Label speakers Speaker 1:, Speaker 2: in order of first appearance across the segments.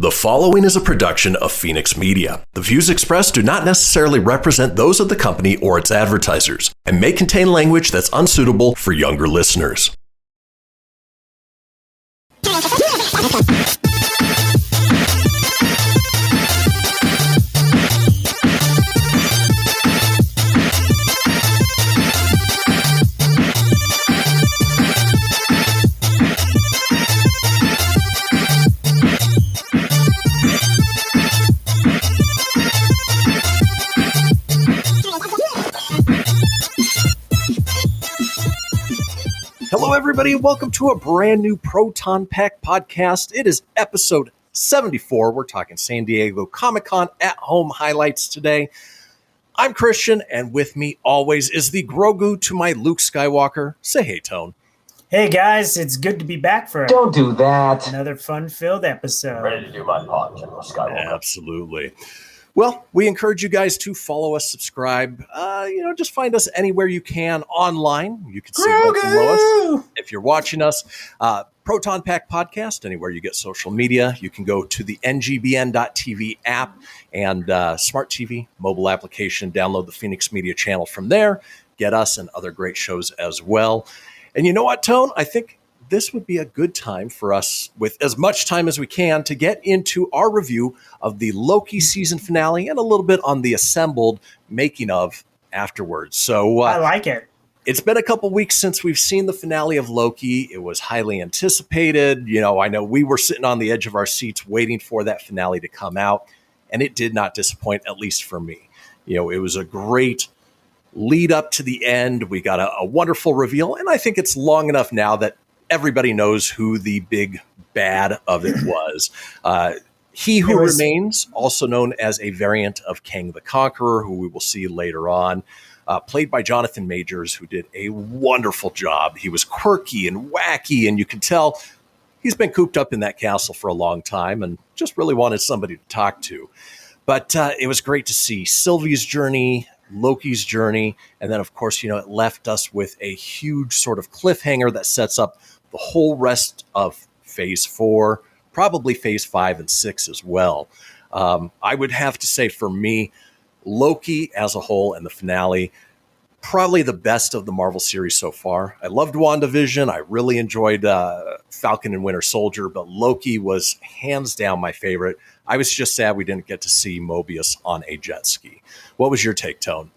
Speaker 1: The following is a production of Fenix Media. The views expressed do not necessarily represent those of the company or its advertisers and may contain language that's unsuitable for younger listeners. Hello, everybody. Welcome to a brand new Proton Pack podcast. It is episode 74. We're talking San Diego Comic-Con at-home highlights today. I'm Kristian, and with me always is the Grogu to my Luke Skywalker. Say hey, Tone.
Speaker 2: Hey, guys. It's good to be back for
Speaker 3: Don't do that.
Speaker 2: Another fun-filled episode.
Speaker 3: I'm ready to do my part, General Skywalker.
Speaker 1: Absolutely. Well, we encourage you guys to follow us, subscribe, just find us anywhere you can online. You can see right below us. If you're watching us, Proton Pack Podcast, anywhere you get social media, you can go to the ngbn.tv app and smart TV mobile application, download the Fenix Media channel from there, get us and other great shows as well. And you know what, Tone? I think this would be a good time for us, with as much time as we can, to get into our review of the Loki season finale and a little bit on the assembled making of afterwards. So
Speaker 2: I like it.
Speaker 1: It's been a couple weeks since we've seen the finale of Loki. It was highly anticipated. I know we were sitting on the edge of our seats waiting for that finale to come out, and it did not disappoint, at least for me. It was a great lead up to the end. We got a wonderful reveal, and I think it's long enough now that everybody knows who the big bad of it was. He Who Remains, also known as a variant of Kang the Conqueror, who we will see later on, played by Jonathan Majors, who did a wonderful job. He was quirky and wacky, and you can tell he's been cooped up in that castle for a long time and just really wanted somebody to talk to. But it was great to see Sylvie's journey, Loki's journey, and then, of course, it left us with a huge sort of cliffhanger that sets up the whole rest of Phase 4, probably Phase 5 and 6 as well. I would have to say, for me, Loki as a whole and the finale, probably the best of the Marvel series so far. I loved WandaVision. I really enjoyed Falcon and Winter Soldier, but Loki was hands down my favorite. I was just sad we didn't get to see Mobius on a jet ski. What was your take, Tone?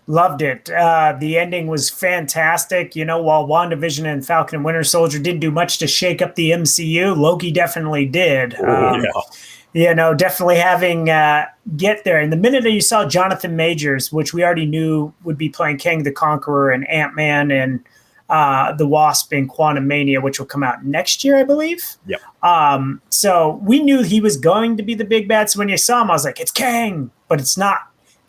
Speaker 2: Loved it. The ending was fantastic. While WandaVision and Falcon and Winter Soldier didn't do much to shake up the MCU, Loki definitely did. Definitely having get there. And the minute that you saw Jonathan Majors, which we already knew would be playing Kang the Conqueror and Ant-Man and the Wasp in Quantumania, which will come out next year, I believe.
Speaker 1: Yep.
Speaker 2: So we knew he was going to be the big bad. So when you saw him, I was like, it's Kang, but it's not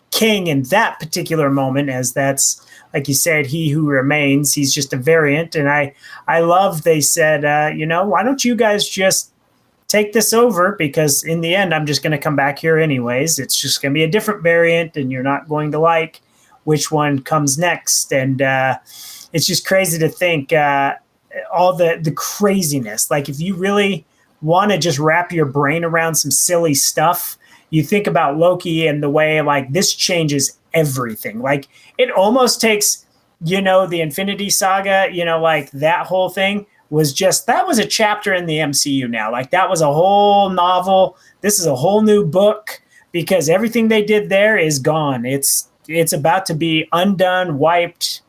Speaker 2: King in that particular moment, as that's, like you said, He Who Remains. He's just a variant. And I love they said, why don't you guys just take this over? Because in the end, I'm just going to come back here anyways. It's just going to be a different variant, and you're not going to like which one comes next. And it's just crazy to think all the craziness. Like, if you really want to just wrap your brain around some silly stuff, you think about Loki and the way, like, this changes everything. Like, it almost takes, the Infinity Saga, like that whole thing was that was a chapter in the MCU now. Like, that was a whole novel. This is a whole new book, because everything they did there is gone. It's about to be undone, wiped,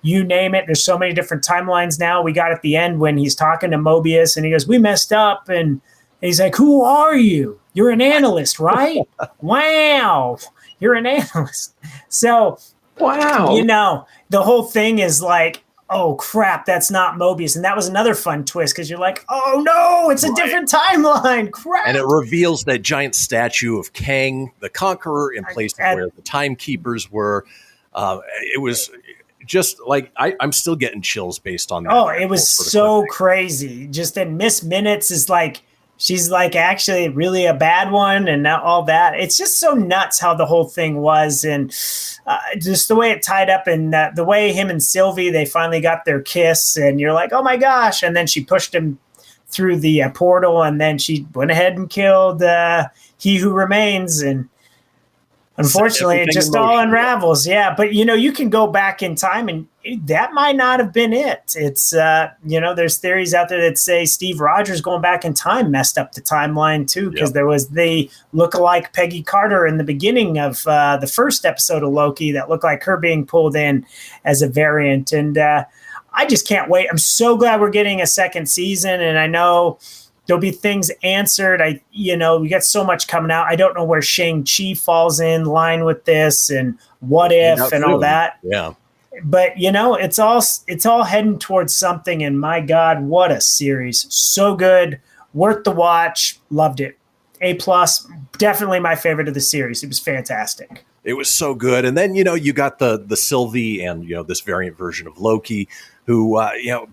Speaker 2: you name it. There's so many different timelines now. We got at the end when he's talking to Mobius and he goes, we messed up. And he's like, who are you? You're an analyst, right? Wow. You're an analyst. So,
Speaker 3: wow.
Speaker 2: The whole thing is like, oh, crap, that's not Mobius. And that was another fun twist, because you're like, oh, no, it's a different timeline. Crap.
Speaker 1: And it reveals that giant statue of Kang the Conqueror in place of where the Timekeepers were. It was just like, I'm still getting chills based on that.
Speaker 2: Oh, it was so crazy. Just in Miss Minutes is like, she's like actually really a bad one, and all that. It's just so nuts how the whole thing was, and just the way it tied up, and the way him and Sylvie, they finally got their kiss, and you're like, oh my gosh. And then she pushed him through the portal, and then she went ahead and killed He Who Remains, and unfortunately, it just all unravels. Yeah, but you can go back in time, and that might not have been it. It's there's theories out there that say Steve Rogers going back in time messed up the timeline too, because there was the lookalike Peggy Carter in the beginning of the first episode of Loki that looked like her being pulled in as a variant, and I just can't wait. I'm so glad we're getting a second season, and I know there'll be things answered. We got so much coming out. I don't know where Shang-Chi falls in line with this, and What If and all that.
Speaker 1: Yeah.
Speaker 2: But it's all heading towards something, and my God, what a series. So good, worth the watch, loved it. A+, definitely my favorite of the series. It was fantastic.
Speaker 1: It was so good. And then, you got the Sylvie and, this variant version of Loki who,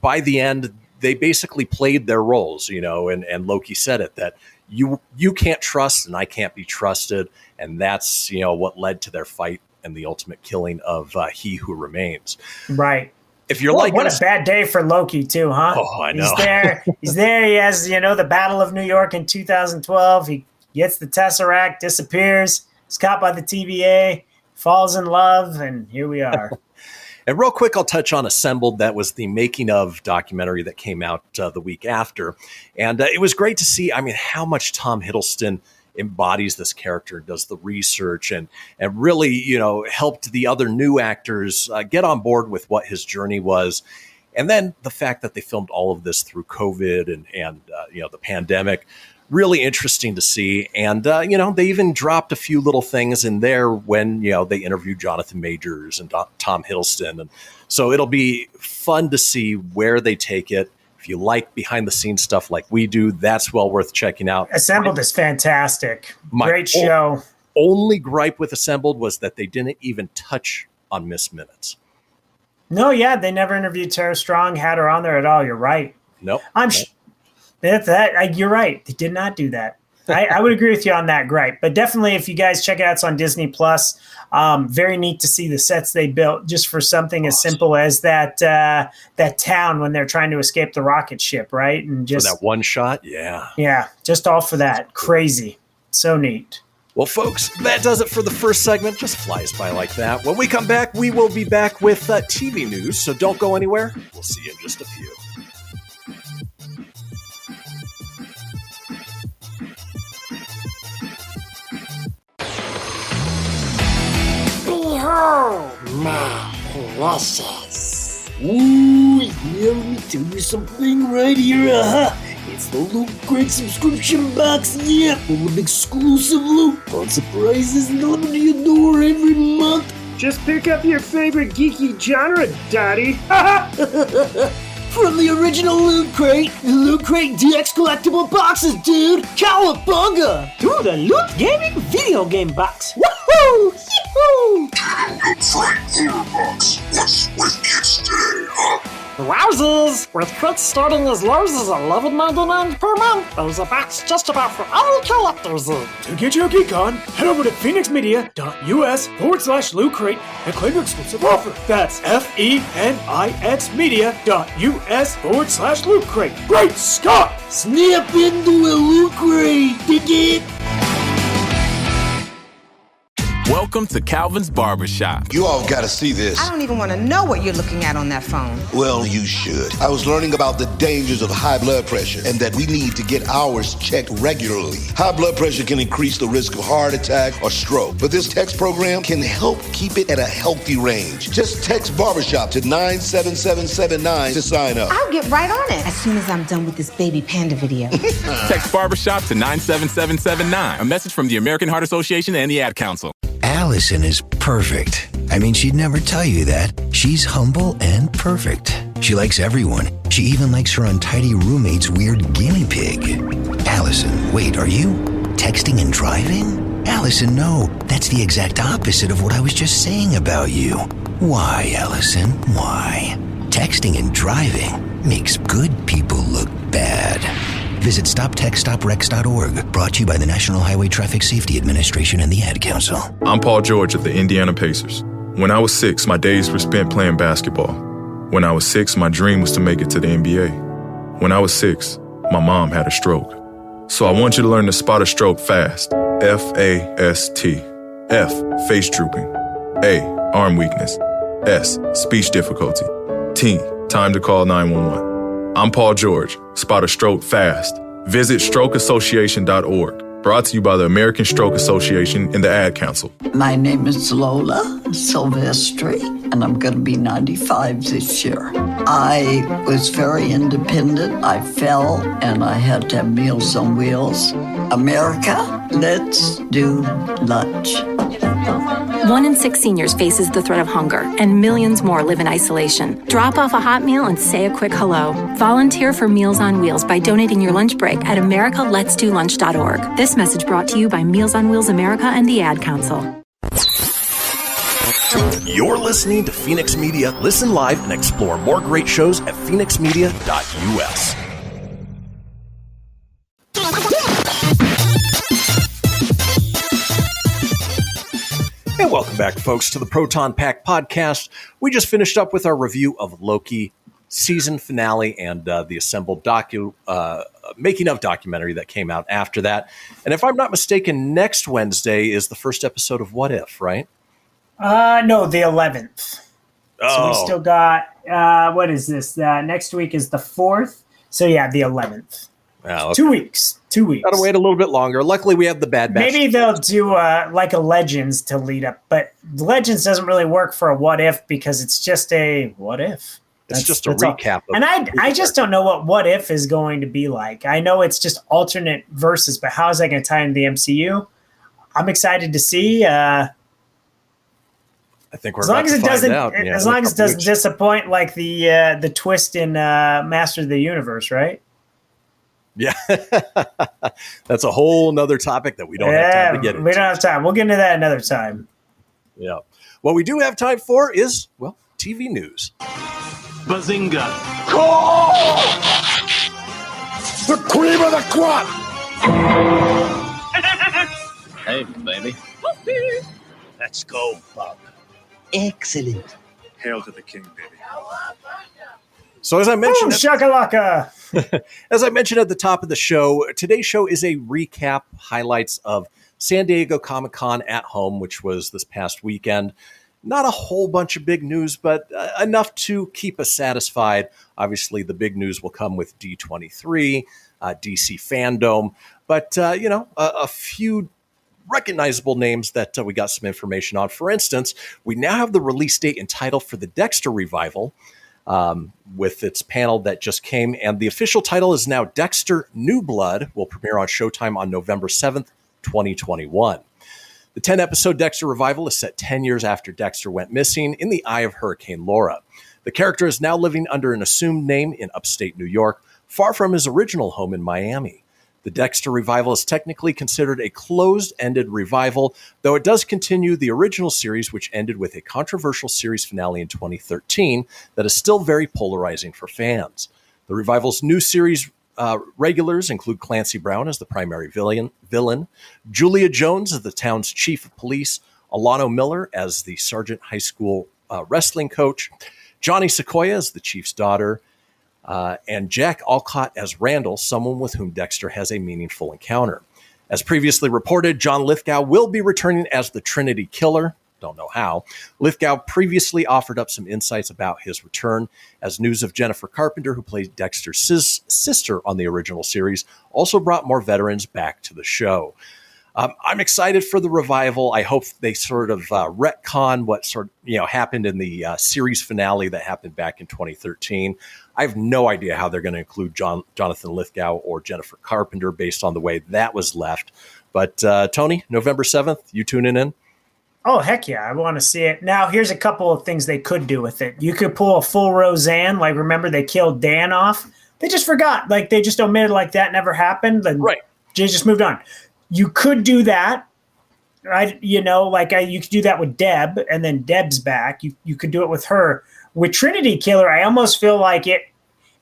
Speaker 1: by the end, they basically played their roles, and Loki said it, that you can't trust and I can't be trusted. And that's, what led to their fight and the ultimate killing of He Who Remains.
Speaker 2: Right.
Speaker 1: If you're
Speaker 2: what a bad day for Loki too, huh?
Speaker 1: Oh, I know.
Speaker 2: He's there. He has, the Battle of New York in 2012. He gets the Tesseract, disappears, is caught by the TVA, falls in love, and here we are.
Speaker 1: And real quick, I'll touch on Assembled. That was the making of documentary that came out the week after. And it was great to see, how much Tom Hiddleston embodies this character, does the research, and really, helped the other new actors get on board with what his journey was. And then the fact that they filmed all of this through COVID and the pandemic, really interesting to see. And, they even dropped a few little things in there when, they interviewed Jonathan Majors and Tom Hiddleston. And so it'll be fun to see where they take it. If you like behind the scenes stuff like we do, that's well worth checking out.
Speaker 2: Assembled is fantastic. Great show.
Speaker 1: Only gripe with Assembled was that they didn't even touch on Miss Minutes.
Speaker 2: No, yeah, they never interviewed Tara Strong, had her on there at all. You're right.
Speaker 1: Nope.
Speaker 2: You're right. They did not do that. I would agree with you on that gripe. But definitely, if you guys check it out, it's on Disney+. Very neat to see the sets they built just for something as simple as that town when they're trying to escape the rocket ship, right? And just
Speaker 1: for that one shot, yeah.
Speaker 2: Yeah, just all for that. Crazy. So neat.
Speaker 1: Well, folks, that does it for the first segment. Just flies by like that. When we come back, we will be back with TV news, so don't go anywhere. We'll see you in just a few.
Speaker 4: Behold, my precious. Ooh, yeah, let me tell you something right here, It's the Loot Crate subscription box, full of exclusive loot, fun surprises delivered to your door every month.
Speaker 5: Just pick up your favorite geeky genre, Daddy.
Speaker 4: From the original Loot Crate, the Loot Crate DX collectible boxes, dude! Cowabunga!
Speaker 5: To the Loot Gaming video game box.
Speaker 4: Woohoo! Yee-hoo!
Speaker 6: Box. What's with kids today, huh?
Speaker 7: Wowzers! With crits starting as low as $11.99 per month, there's a box just about for all collectors.
Speaker 5: To get your geek on, head over to phoenixmedia.us/Loot Crate and claim your exclusive offer. That's FENIX media.us/Loot Crate. Great Scott!
Speaker 4: Snap into a Loot Crate, dig it?
Speaker 8: Welcome to Calvin's Barbershop.
Speaker 9: You all gotta see this.
Speaker 10: I don't even want to know what you're looking at on that phone.
Speaker 9: Well, you should. I was learning about the dangers of high blood pressure and that we need to get ours checked regularly. High blood pressure can increase the risk of heart attack or stroke, but this text program can help keep it at a healthy range. Just text Barbershop to 97779 to sign up.
Speaker 10: I'll get right on it as soon as I'm done with this baby panda video.
Speaker 8: Text Barbershop to 97779. A message from the American Heart Association and the Ad Council.
Speaker 11: Allison is perfect. I mean, she'd never tell you that. She's humble and perfect. She likes everyone. She even likes her untidy roommate's weird guinea pig. Allison, wait, are you texting and driving? Allison, no. That's the exact opposite of what I was just saying about you. Why, Allison? Why? Texting and driving makes good people look bad. Visit StopTextStopWrecks.org. Brought to you by the National Highway Traffic Safety Administration and the Ad Council.
Speaker 12: I'm Paul George of the Indiana Pacers. When I was 6, my days were spent playing basketball. When I was 6, my dream was to make it to the NBA. When I was 6, my mom had a stroke. So I want you to learn to spot a stroke fast. F-A-S-T. F, face drooping. A, arm weakness. S, speech difficulty. T, time to call 911. I'm Paul George. Spot a stroke fast. Visit strokeassociation.org. Brought to you by the American Stroke Association and the Ad Council.
Speaker 13: My name is Lola Silvestri, and I'm going to be 95 this year. I was very independent. I fell, and I had to have Meals on Wheels. America, let's do lunch.
Speaker 14: 1 in 6 seniors faces the threat of hunger, and millions more live in isolation. Drop off a hot meal and say a quick hello. Volunteer for Meals on Wheels by donating your lunch break at americaletsdolunch.org. This message brought to you by Meals on Wheels America and the Ad Council.
Speaker 1: You're listening to Fenix Media. Listen live and explore more great shows at fenixmedia.us. And welcome back, folks, to the Proton Pack podcast. We just finished up with our review of Loki season finale and the assembled making of documentary that came out after that. And if I'm not mistaken, next Wednesday is the first episode of What If, right?
Speaker 2: No, the 11th.
Speaker 1: Oh.
Speaker 2: So we still got, what is this? Next week is the 4th. So yeah, the 11th.
Speaker 1: Oh, okay.
Speaker 2: 2 weeks. 2 weeks.
Speaker 1: Gotta wait a little bit longer. Luckily, we have the Bad Batch.
Speaker 2: Maybe they'll do like a Legends to lead up, but Legends doesn't really work for a What If because it's just a What If.
Speaker 1: It's just a recap.
Speaker 2: And I just don't know what If is going to be like. I know it's just alternate verses, but how is that going to tie into the MCU? I'm excited to see. I
Speaker 1: think we're about to find out.
Speaker 2: Yeah, as long as it doesn't disappoint like the twist in Master of the Universe, right?
Speaker 1: Yeah, that's a whole nother topic that we don't have time to get into.
Speaker 2: We don't have time. We'll get into that another time.
Speaker 1: Yeah. What we do have time for is, well, TV news.
Speaker 5: Bazinga.
Speaker 6: The cream of the crop!
Speaker 15: Hey, baby.
Speaker 6: Let's go, Bob.
Speaker 15: Excellent.
Speaker 6: Hail to the king, baby.
Speaker 1: So as I mentioned,
Speaker 2: shakalaka.
Speaker 1: As I mentioned at the top of the show, today's show is a recap, highlights of San Diego Comic-Con at home, which was this past weekend. Not a whole bunch of big news, but enough to keep us satisfied. Obviously, the big news will come with D23, DC Fandom, but a few recognizable names that we got some information on. For instance, we now have the release date and title for the Dexter revival. With its panel that just came, and the official title is now Dexter New Blood, will premiere on Showtime on November 7th, 2021. The 10-episode Dexter revival is set 10 years after Dexter went missing in the eye of Hurricane Laura. The character is now living under an assumed name in upstate New York, far from his original home in Miami. The Dexter revival is technically considered a closed-ended revival, though it does continue the original series, which ended with a controversial series finale in 2013 that is still very polarizing for fans. The revival's new series regulars include Clancy Brown as the primary villain, Julia Jones as the town's chief of police, Alano Miller as the sergeant high school wrestling coach, Johnny Sequoia as the chief's daughter, and Jack Alcott as Randall, someone with whom Dexter has a meaningful encounter. As previously reported, John Lithgow will be returning as the Trinity Killer. Don't know how. Lithgow previously offered up some insights about his return, as news of Jennifer Carpenter, who played Dexter's sister on the original series, also brought more veterans back to the show. I'm excited for the revival. I hope they sort of retcon what happened in the series finale that happened back in 2013. I have no idea how they're going to include Jonathan Lithgow or Jennifer Carpenter based on the way that was left. But Tony, November 7th, you tuning in?
Speaker 2: Oh, heck yeah. I want to see it. Now, here's a couple of things they could do with it. You could pull a full Roseanne. Like, remember they killed Dan off? They just forgot. Like, they just omitted like that never happened. And
Speaker 1: right.
Speaker 2: They just moved on. You could do that, right? You could do that with Deb, and then Deb's back. You could do it with her. With Trinity Killer, I almost feel like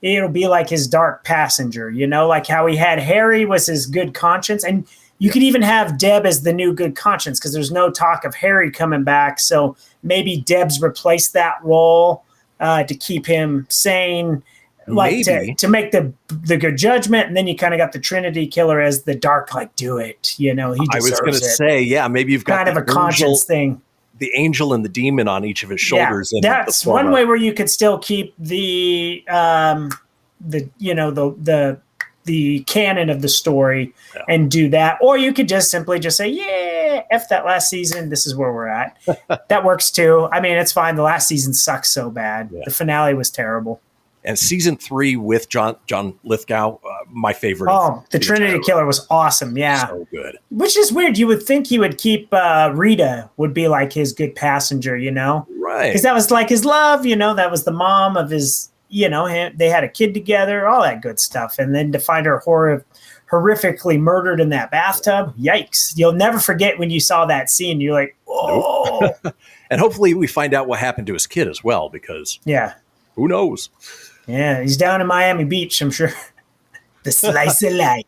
Speaker 2: it'll be like his dark passenger, like how he had Harry was his good conscience. And you could even have Deb as the new good conscience because there's no talk of Harry coming back. So maybe Deb's replaced that role to keep him sane. like
Speaker 1: maybe
Speaker 2: to make the good judgment, and then you kind of got the Trinity Killer as the dark, like do it. He deserves it.
Speaker 1: I was going to say, yeah, maybe you've got
Speaker 2: kind of a conscience thing.
Speaker 1: The angel and the demon on each of his shoulders.
Speaker 2: Yeah, that's one way where you could still keep the canon of the story and do that, or you could just simply just say, yeah, F that last season. This is where we're at. That works too. I mean, it's fine. The last season sucks so bad. Yeah. The finale was terrible.
Speaker 1: And season 3 with John Lithgow, my favorite.
Speaker 2: Oh, the Trinity Killer was awesome. Yeah.
Speaker 1: So good.
Speaker 2: Which is weird. You would think he would keep Rita would be like his good passenger,
Speaker 1: Right.
Speaker 2: Because that was like his love, that was the mom of his, they had a kid together, all that good stuff. And then to find her horrifically murdered in that bathtub, yikes. You'll never forget when you saw that scene. You're like, oh.
Speaker 1: Nope. And hopefully we find out what happened to his kid as well, because who knows?
Speaker 2: Yeah, he's down in Miami Beach, I'm sure. The slice of life.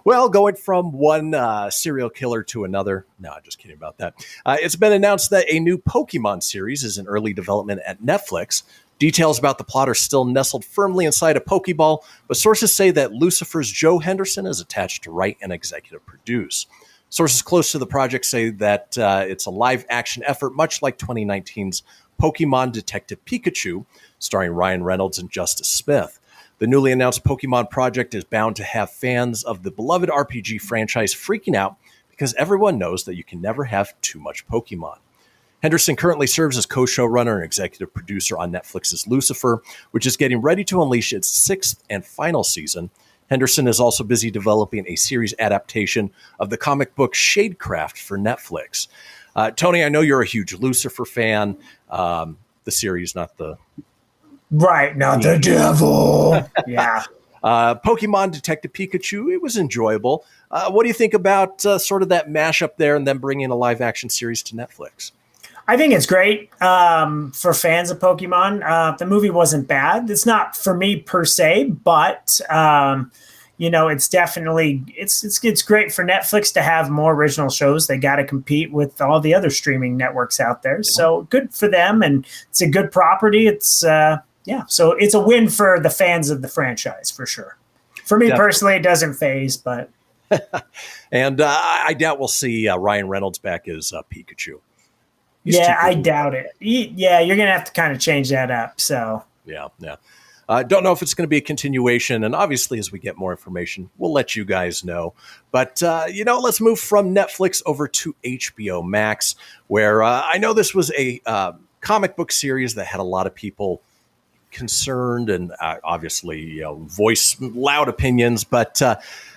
Speaker 1: Well, going from one serial killer to another. No, just kidding about that. It's been announced that a new Pokemon series is in early development at Netflix. Details about the plot are still nestled firmly inside a Pokeball, but sources say that Lucifer's Joe Henderson is attached to write and executive produce. Sources close to the project say that it's a live-action effort, much like 2019's Pokemon Detective Pikachu, starring Ryan Reynolds and Justice Smith. The newly announced Pokemon project is bound to have fans of the beloved RPG franchise freaking out because everyone knows that you can never have too much Pokemon. Henderson currently serves as co-showrunner and executive producer on Netflix's Lucifer, which is getting ready to unleash its 6th and final season. Henderson is also busy developing a series adaptation of the comic book Shadecraft for Netflix. Tony, I know you're a huge Lucifer fan. The series, not the...
Speaker 2: Right, not the devil. Yeah.
Speaker 1: Pokemon Detective Pikachu, it was enjoyable. What do you think about sort of that mashup there and then bringing a live-action series to Netflix?
Speaker 2: I think it's great for fans of Pokemon. The movie wasn't bad. It's not for me per se, but it's definitely it's great for Netflix to have more original shows. They got to compete with all the other streaming networks out there. So good for them, and it's a good property. It's so it's a win for the fans of the franchise for sure. For me personally, it doesn't phase, but
Speaker 1: and I doubt we'll see Ryan Reynolds back as Pikachu.
Speaker 2: I doubt it. You're going to have to kind of change that up. So
Speaker 1: yeah. Don't know if it's going to be a continuation. And obviously, as we get more information, we'll let you guys know. But, let's move from Netflix over to HBO Max, where I know this was a comic book series that had a lot of people concerned and obviously voice loud opinions. But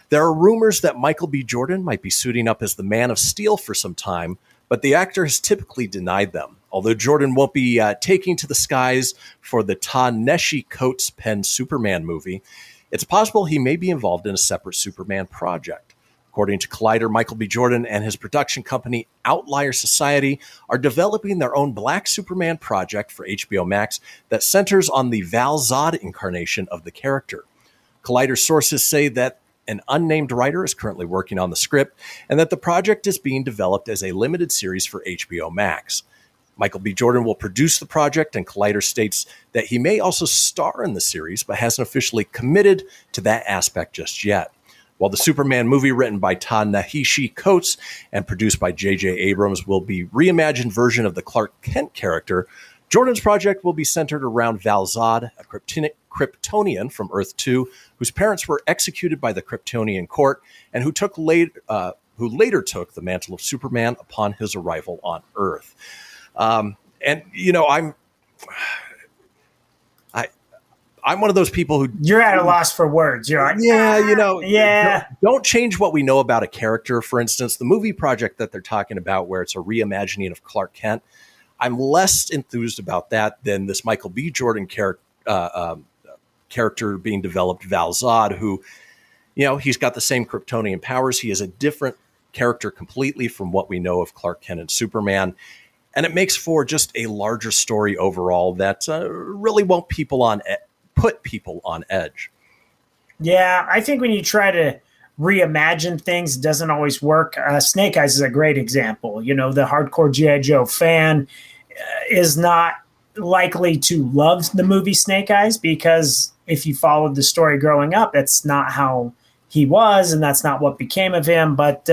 Speaker 1: there are rumors that Michael B. Jordan might be suiting up as the Man of Steel for some time, but the actor has typically denied them. Although Jordan won't be taking to the skies for the Ta-Nehisi Coates penned Superman movie, it's possible he may be involved in a separate Superman project. According to Collider, Michael B. Jordan and his production company Outlier Society are developing their own Black Superman project for HBO Max that centers on the Val Zod incarnation of the character. Collider sources say that an unnamed writer is currently working on the script and that the project is being developed as a limited series for HBO Max. Michael B. Jordan will produce the project, and Collider states that he may also star in the series, but hasn't officially committed to that aspect just yet. While the Superman movie written by Ta-Nehisi Coates and produced by J.J. Abrams will be a reimagined version of the Clark Kent character, Jordan's project will be centered around Val Zod, a Kryptonian from Earth-2, whose parents were executed by the Kryptonian court, and who later took the mantle of Superman upon his arrival on Earth. I'm one of those people who...
Speaker 2: You're at a loss for words. You're like,
Speaker 1: Don't change what we know about a character. For instance, the movie project that they're talking about where it's a reimagining of Clark Kent, I'm less enthused about that than this Michael B. Jordan character being developed, Val Zod, who, he's got the same Kryptonian powers. He is a different character completely from what we know of Clark Kent and Superman. And it makes for just a larger story overall that really won't put people on edge.
Speaker 2: Yeah, I think when you try to reimagine things, it doesn't always work. Snake Eyes is a great example. The hardcore G.I. Joe fan is not likely to love the movie Snake Eyes, because if you followed the story growing up, that's not how he was, and that's not what became of him. But,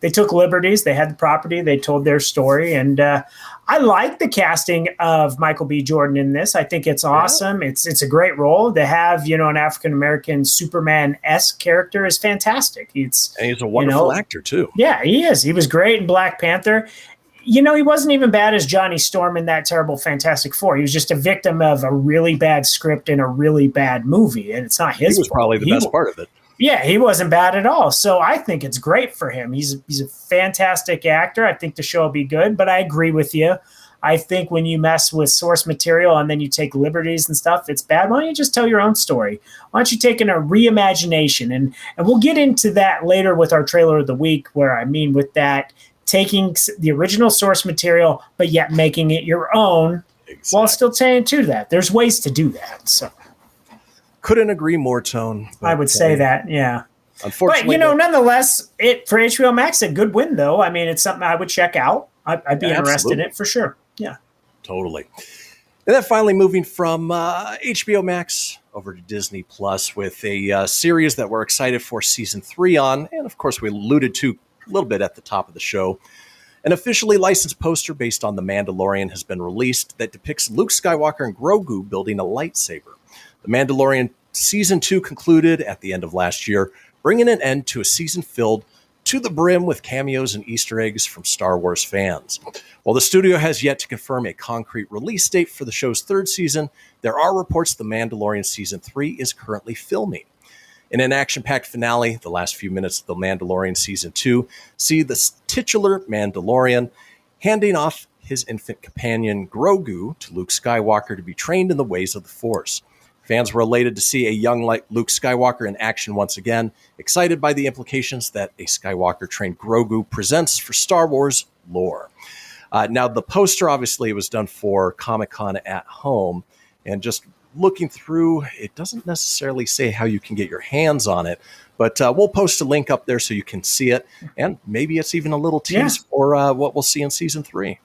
Speaker 2: they took liberties. They had the property. They told their story. And I like the casting of Michael B. Jordan in this. I think it's awesome. Yeah. It's a great role. To have, an African-American Superman-esque character is fantastic. And
Speaker 1: he's a wonderful actor, too.
Speaker 2: Yeah, he is. He was great in Black Panther. He wasn't even bad as Johnny Storm in that terrible Fantastic Four. He was just a victim of a really bad script and a really bad movie. And it's not his fault.
Speaker 1: He was probably the best part of it.
Speaker 2: Yeah, he wasn't bad at all. So I think it's great for him. He's a fantastic actor. I think the show will be good, but I agree with you. I think when you mess with source material and then you take liberties and stuff, it's bad. Why don't you just tell your own story? Why don't you take in a reimagination? And we'll get into that later with our trailer of the week, where I mean with that, taking the original source material, but yet making it your own while still staying to that. There's ways to do that. So.
Speaker 1: Couldn't agree more, Tone.
Speaker 2: I would say that, yeah.
Speaker 1: Unfortunately,
Speaker 2: but nonetheless, for HBO Max, a good win though. I mean, it's something I would check out. I'd be interested in it for sure. Yeah,
Speaker 1: totally. And then finally, moving from HBO Max over to Disney Plus with a series that we're excited for season 3 on, and of course, we alluded to a little bit at the top of the show. An officially licensed poster based on The Mandalorian has been released that depicts Luke Skywalker and Grogu building a lightsaber. The Mandalorian Season 2 concluded at the end of last year, bringing an end to a season filled to the brim with cameos and Easter eggs from Star Wars fans. While the studio has yet to confirm a concrete release date for the show's 3rd season, there are reports The Mandalorian Season 3 is currently filming. In an action-packed finale, the last few minutes of The Mandalorian Season 2 see the titular Mandalorian handing off his infant companion Grogu to Luke Skywalker to be trained in the ways of the Force. Fans were elated to see a young Luke Skywalker in action once again, excited by the implications that a Skywalker-trained Grogu presents for Star Wars lore. Now, the poster obviously was done for Comic-Con at home, and just looking through, it doesn't necessarily say how you can get your hands on it, but we'll post a link up there so you can see it, and maybe it's even a little tease for what we'll see in Season 3.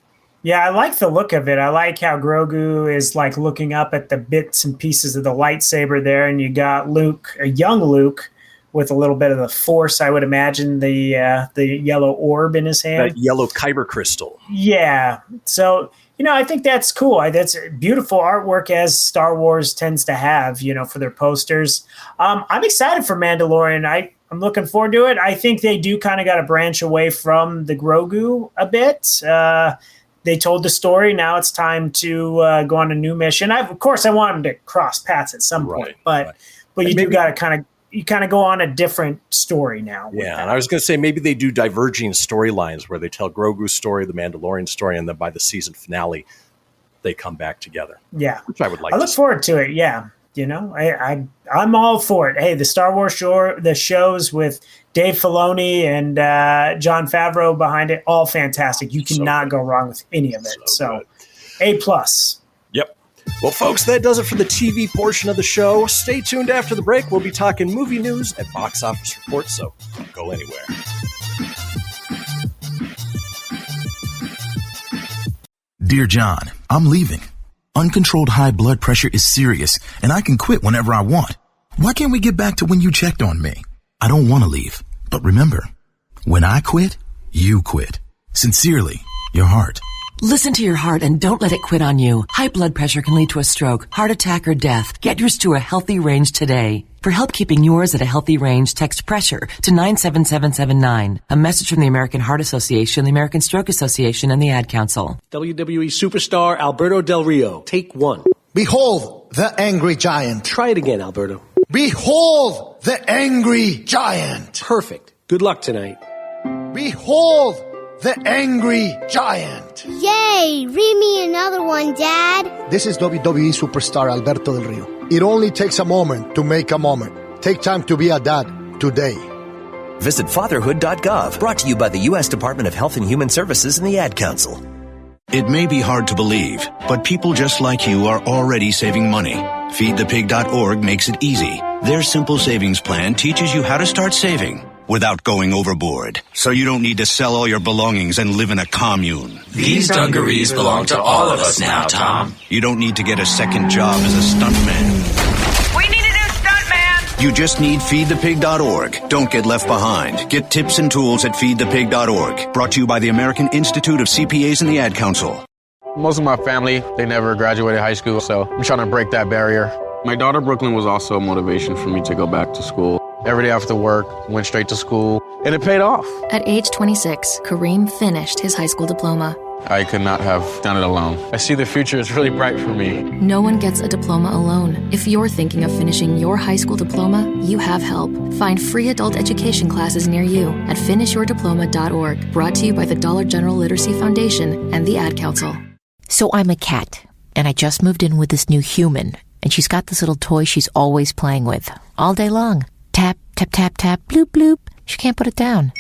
Speaker 2: Yeah, I like the look of it. I like how Grogu is like looking up at the bits and pieces of the lightsaber there, and you got Luke, a young Luke, with a little bit of the Force. I would imagine the yellow orb in his hand,
Speaker 1: that yellow kyber crystal.
Speaker 2: Yeah, so I think that's cool. That's beautiful artwork, as Star Wars tends to have, for their posters. I'm excited for Mandalorian. I'm looking forward to it. I think they do kind of got to branch away from the Grogu a bit. They told the story. Now it's time to go on a new mission. Of course, I want them to cross paths at some point, but you do got to kind of go on a different story now.
Speaker 1: Yeah, and I was going to say maybe they do diverging storylines where they tell Grogu's story, the Mandalorian story, and then by the season finale, they come back together.
Speaker 2: Yeah,
Speaker 1: which I would like.
Speaker 2: I look forward to it. Yeah, I'm all for it. Hey, the Star Wars show, the shows with Dave Filoni and Jon Favreau behind it, all fantastic. You cannot go wrong with any of it. So A+.
Speaker 1: Yep. Well, folks, that does it for the TV portion of the show. Stay tuned after the break. We'll be talking movie news and box office reports, so don't go anywhere.
Speaker 16: Dear John, I'm leaving. Uncontrolled high blood pressure is serious, and I can quit whenever I want. Why can't we get back to when you checked on me? I don't want to leave, but remember, when I quit, you quit. Sincerely, your heart.
Speaker 17: Listen to your heart and don't let it quit on you. High blood pressure can lead to a stroke, heart attack, or death. Get yours to a healthy range today. For help keeping yours at a healthy range, text PRESSURE to 97779. A message from the American Heart Association, the American Stroke Association, and the Ad Council.
Speaker 5: WWE superstar Alberto Del Rio. Take 1.
Speaker 18: Behold the angry giant.
Speaker 5: Try it again, Alberto.
Speaker 18: Behold the angry giant.
Speaker 5: Perfect. Good luck tonight.
Speaker 18: Behold the angry giant.
Speaker 19: Yay! Read me another one, Dad.
Speaker 18: This is WWE superstar Alberto Del Rio. It only takes a moment to make a moment. Take time to be a dad today.
Speaker 20: Visit fatherhood.gov. Brought to you by the U.S. Department of Health and Human Services and the Ad Council.
Speaker 11: It may be hard to believe, but people just like you are already saving money. FeedThePig.org makes it easy. Their simple savings plan teaches you how to start saving.
Speaker 21: without going overboard. So you don't need to sell all your belongings and live in a commune.
Speaker 22: These dungarees belong to all of us now, Tom.
Speaker 21: You don't need to get a second job as a stuntman.
Speaker 23: We need a new stuntman!
Speaker 21: You just need feedthepig.org. Don't get left behind. Get tips and tools at feedthepig.org. Brought to you by the American Institute of CPAs and the Ad Council.
Speaker 24: Most of my family, they never graduated high school, so I'm trying to break that barrier. My daughter Brooklyn was also a motivation for me to go back to school. Every day after work, went straight to school, and it paid off.
Speaker 25: At age 26, Kareem finished his high school diploma.
Speaker 24: I could not have done it alone. I see the future is really bright for me.
Speaker 25: No one gets a diploma alone. If you're thinking of finishing your high school diploma, you have help. Find free adult education classes near you at finishyourdiploma.org. Brought to you by the Dollar General Literacy Foundation and the Ad Council.
Speaker 26: So I'm a cat, and I just moved in with this new human, and she's got this little toy she's always playing with, all day long. Tap, tap, tap, tap, bloop, bloop. She can't put it down.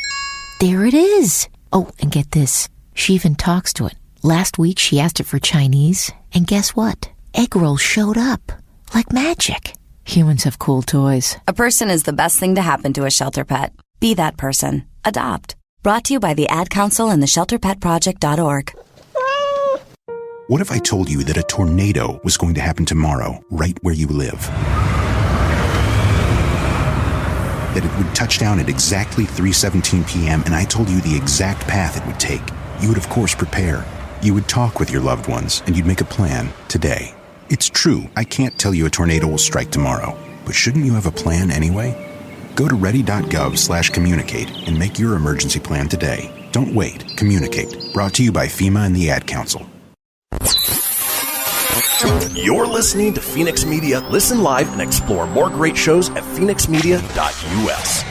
Speaker 26: There it is. Oh, and get this. She even talks to it. Last week, she asked it for Chinese, and guess what? Egg rolls showed up. Like magic. Humans have cool toys.
Speaker 27: A person is the best thing to happen to a shelter pet. Be that person. Adopt. Brought to you by the Ad Council and the ShelterPetProject.org.
Speaker 28: What if I told you that a tornado was going to happen tomorrow, right where you live? That it would touch down at exactly 3:17 p.m., and I told you the exact path it would take. You would, of course, prepare. You would talk with your loved ones, and you'd make a plan today. It's true, I can't tell you a tornado will strike tomorrow, but shouldn't you have a plan anyway? Go to ready.gov/communicate and make your emergency plan today. Don't wait. Communicate. Brought to you by FEMA and the Ad Council.
Speaker 1: You're listening to Fenix Media. Listen live and explore more great shows at phoenixmedia.us.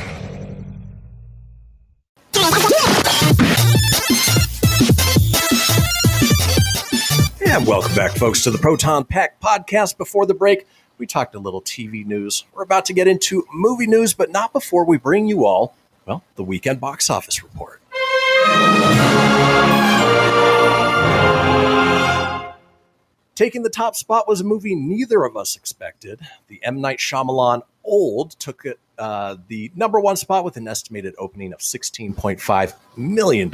Speaker 1: And welcome back, folks, to the Proton Pack podcast. Before the break, we talked a little TV news. We're about to get into movie news, but not before we bring you all, well, the weekend box office report. Taking the top spot was a movie neither of us expected. The M. Night Shyamalan Old took it, the number one spot with an estimated opening of $16.5 million.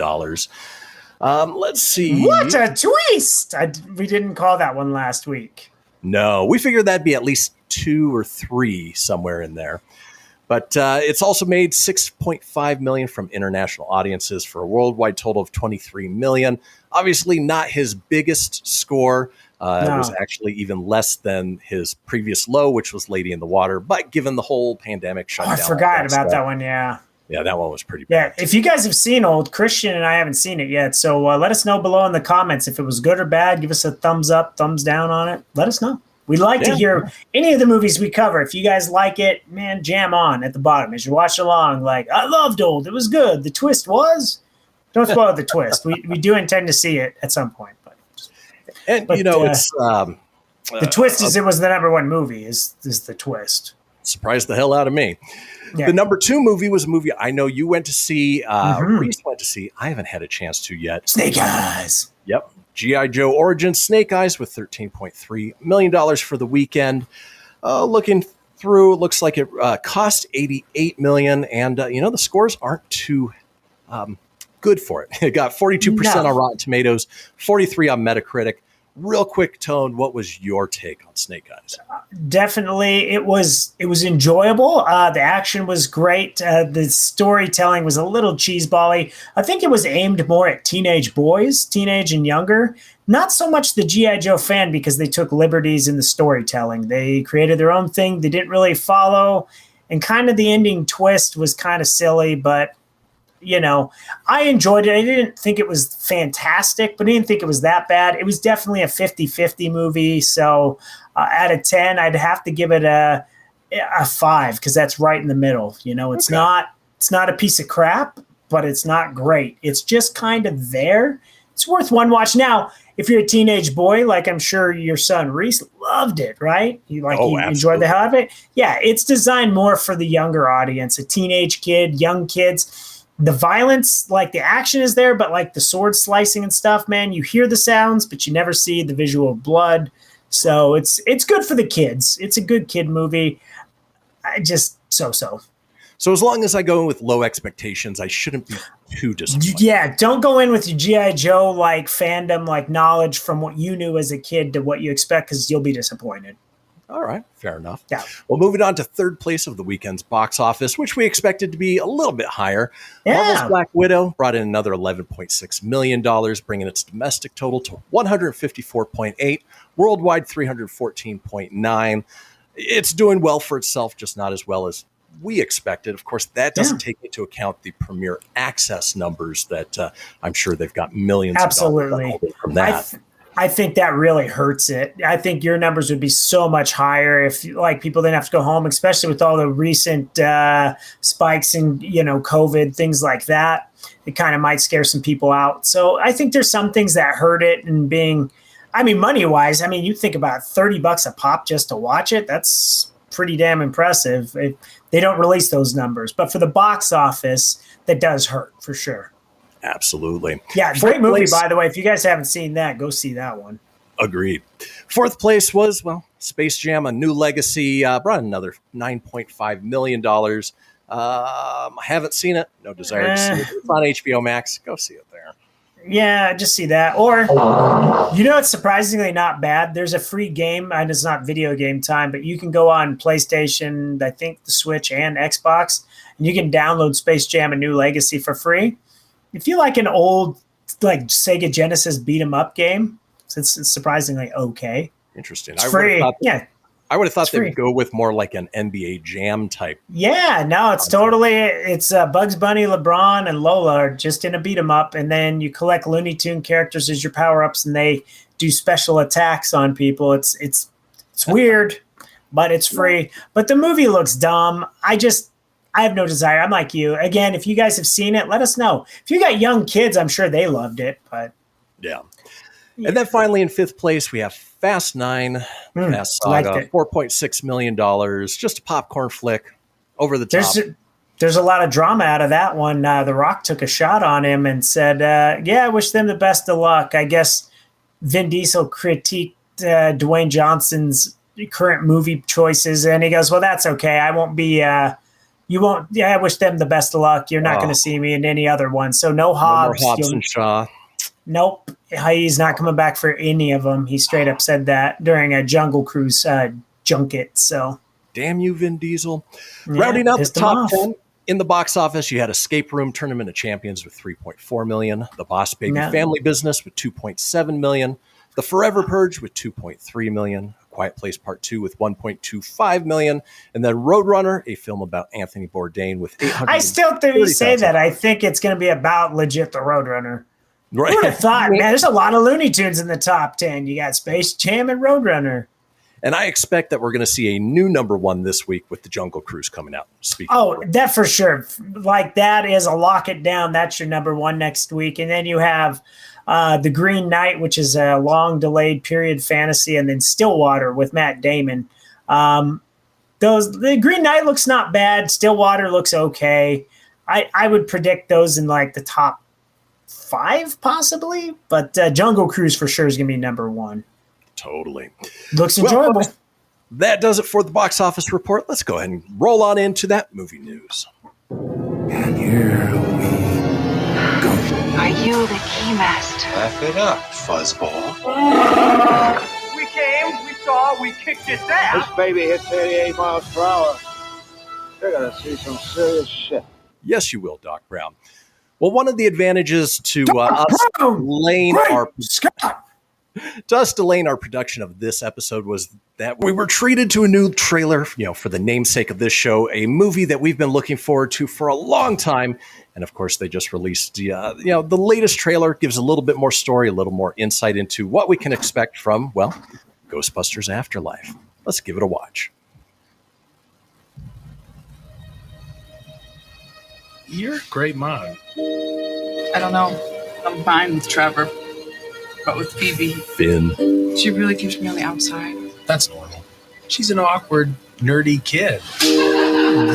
Speaker 1: Let's see.
Speaker 2: What a twist! We didn't call that one last week.
Speaker 1: No, we figured that'd be at least 2 or 3 somewhere in there. But it's also made $6.5 million from international audiences for a worldwide total of $23 million. Obviously not his biggest score. It was actually even less than his previous low, which was Lady in the Water. But given the whole pandemic shutdown.
Speaker 2: I forgot about that one, yeah.
Speaker 1: Yeah, that one was pretty bad.
Speaker 2: Yeah, if you guys have seen Old, Kristian and I haven't seen it yet. So let us know below in the comments if it was good or bad. Give us a thumbs up, thumbs down on it. Let us know. We'd like to hear any of the movies we cover. If you guys like it, man, jam on at the bottom as you're watching along. Like, I loved Old. It was good. The twist was? Don't spoil the twist. We do intend to see it at some point. But
Speaker 1: you know, it's
Speaker 2: the twist is it was the number one movie is the twist.
Speaker 1: Surprised the hell out of me. Yeah. The number 2 movie was a movie I know you went to see. Reese went to see. I haven't had a chance to yet.
Speaker 2: Snake Eyes.
Speaker 1: Yep. G.I. Joe Origins Snake Eyes with $13.3 million for the weekend. Looking through, it looks like it cost $88 million. And, the scores aren't too good for it. It got 42% on Rotten Tomatoes, 43% on Metacritic. Real quick, Tone, what was your take on Snake Eyes?
Speaker 2: Definitely, it was enjoyable. The action was great. The storytelling was a little cheesebally. I think it was aimed more at teenage boys, teenage and younger. Not so much the G.I. Joe fan because they took liberties in the storytelling. They created their own thing. They didn't really follow. And kind of the ending twist was kind of silly, but I enjoyed it. I didn't think it was fantastic, but I didn't think it was that bad. It was definitely a 50-50 movie. So out of 10, I'd have to give it a 5 because that's right in the middle. It's not a piece of crap, but it's not great. It's just kind of there. It's worth one watch. Now, if you're a teenage boy, like I'm sure your son Reese loved it, right? You enjoyed the hell out of it. Yeah, it's designed more for the younger audience, a teenage kid, young kids. The violence, like the action is there, but like the sword slicing and stuff, man, you hear the sounds, but you never see the visual of blood. So it's good for the kids. It's a good kid movie. I just so.
Speaker 1: So as long as I go in with low expectations, I shouldn't be too disappointed.
Speaker 2: Yeah, don't go in with your G.I. Joe like fandom, like knowledge from what you knew as a kid to what you expect, because you'll be disappointed.
Speaker 1: All right, fair enough.
Speaker 2: Yeah.
Speaker 1: Well, moving on to third place of the weekend's box office, which we expected to be a little bit higher.
Speaker 2: Yeah.
Speaker 1: Marvel's Black Widow brought in another $11.6 million, bringing its domestic total to $154.8, worldwide $314.9. It's doing well for itself, just not as well as we expected. Of course, that doesn't take into account the Premier Access numbers that I'm sure they've got millions
Speaker 2: Absolutely.
Speaker 1: of dollars from that.
Speaker 2: I think that really hurts it. I think your numbers would be so much higher if like people didn't have to go home, especially with all the recent spikes in, COVID, things like that. It kind of might scare some people out. So I think there's some things that hurt it, and money wise, you think about $30 a pop just to watch it. That's pretty damn impressive. They don't release those numbers, but for the box office, that does hurt for sure.
Speaker 1: Absolutely.
Speaker 2: Yeah, great movie, by the way. If you guys haven't seen that, go see that one.
Speaker 1: Agreed. Fourth place was, Space Jam: A New Legacy, brought another $9.5 million. I haven't seen it. No desire to see it. It's on HBO Max. Go see it there.
Speaker 2: Yeah, just see that. Or, it's surprisingly not bad. There's a free game, and it's not video game time, but you can go on PlayStation, I think the Switch and Xbox, and you can download Space Jam: A New Legacy for free. If you like an old, like Sega Genesis beat 'em up game, it's surprisingly okay.
Speaker 1: Interesting.
Speaker 2: It's free.
Speaker 1: I would have thought they
Speaker 2: free.
Speaker 1: would go with more like an NBA Jam type.
Speaker 2: Yeah, no, it's Bugs Bunny, LeBron, and Lola are just in a beat 'em up, and then you collect Looney Tune characters as your power ups, and they do special attacks on people. It's weird, but it's free. But the movie looks dumb. I have no desire. I'm like you. Again, if you guys have seen it, let us know. If you got young kids, I'm sure they loved it. But
Speaker 1: yeah. And then finally in fifth place, we have Fast 9, Fast Saga, $4.6 million. Just a popcorn flick, over the top.
Speaker 2: There's a lot of drama out of that one. The Rock took a shot on him and said, I wish them the best of luck. I guess Vin Diesel critiqued Dwayne Johnson's current movie choices, and he goes, well, that's okay. I won't be... You won't. Yeah, I wish them the best of luck. You're not going to see me in any other one. So no Hobbs.
Speaker 1: No more Hobbs and Shaw.
Speaker 2: Nope. He's not coming back for any of them. He straight up said that during a Jungle Cruise junket. So
Speaker 1: damn you, Vin Diesel. Yeah, rounding out the top 10 in the box office, you had Escape Room: Tournament of Champions with $3.4 million. The Boss Baby Family Business with $2.7 million. The Forever Purge with $2.3 million. Quiet Place Part 2 with $1.25 million, and then Roadrunner, a film about Anthony Bourdain with $830,000.
Speaker 2: I still think you say that. I think it's going to be about legit the Roadrunner.
Speaker 1: Right.
Speaker 2: Who would have thought, man? There's a lot of Looney Tunes in the top 10. You got Space Jam and Roadrunner.
Speaker 1: And I expect that we're going to see a new number one this week with the Jungle Cruise coming out.
Speaker 2: That for sure. Like that is a lock it down. That's your number one next week. And then you have The Green Knight, which is a long delayed period fantasy, and then Stillwater with Matt Damon. The Green Knight looks not bad. Stillwater looks okay. I would predict those in like the top 5 possibly, but Jungle Cruise for sure is going to be number one.
Speaker 1: Totally.
Speaker 2: Looks enjoyable.
Speaker 1: Well, that does it for the box office report. Let's go ahead and roll on into that movie news.
Speaker 21: And here we go.
Speaker 23: Are you the keymaster?
Speaker 21: Laugh it up, fuzzball.
Speaker 23: We came, we saw, we kicked its ass.
Speaker 5: This baby hits 88 miles per hour. You're going to see some serious shit.
Speaker 1: Yes, you will, Doc Brown. Well, one of the advantages to us delaying our production of this episode was that we were treated to a new trailer, for the namesake of this show, a movie that we've been looking forward to for a long time. And of course, they just released, the latest trailer gives a little bit more story, a little more insight into what we can expect from, Ghostbusters Afterlife. Let's give it a watch.
Speaker 3: You're a great mom.
Speaker 4: I don't know. I'm fine with Trevor. But with Phoebe,
Speaker 1: Finn,
Speaker 4: she really keeps me on the outside.
Speaker 3: That's normal. She's an awkward, nerdy kid.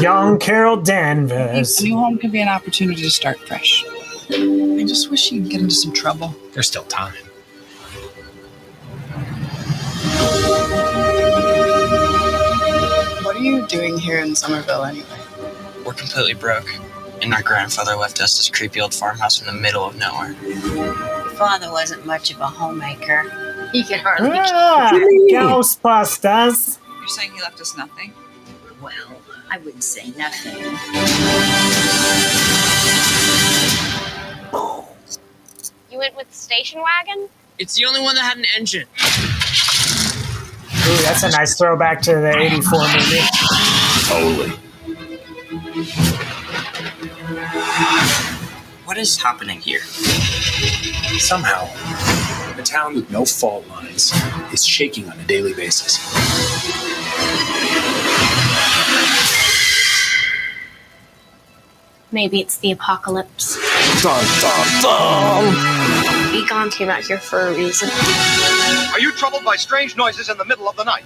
Speaker 2: Young Carol Danvers.
Speaker 4: New home can be an opportunity to start fresh. I just wish she'd get into some trouble.
Speaker 3: There's still time.
Speaker 4: What are you doing here in Somerville anyway?
Speaker 7: We're completely broke, and our grandfather left us this creepy old farmhouse in the middle of nowhere.
Speaker 8: Your father wasn't much of a homemaker. He could hardly
Speaker 2: Ghostbusters.
Speaker 4: You're saying he left us nothing?
Speaker 8: Well, I wouldn't say nothing.
Speaker 9: You went with the station wagon?
Speaker 7: It's the only one that had an engine.
Speaker 2: Ooh, that's a nice throwback to the 84 movie.
Speaker 1: Totally.
Speaker 7: What is happening here?
Speaker 3: Somehow, the town with no fault lines is shaking on a daily basis.
Speaker 9: Maybe it's the apocalypse.
Speaker 1: Dun, dun, dun.
Speaker 9: Egon came out here for a reason.
Speaker 6: Are you troubled by strange noises in the middle of the night?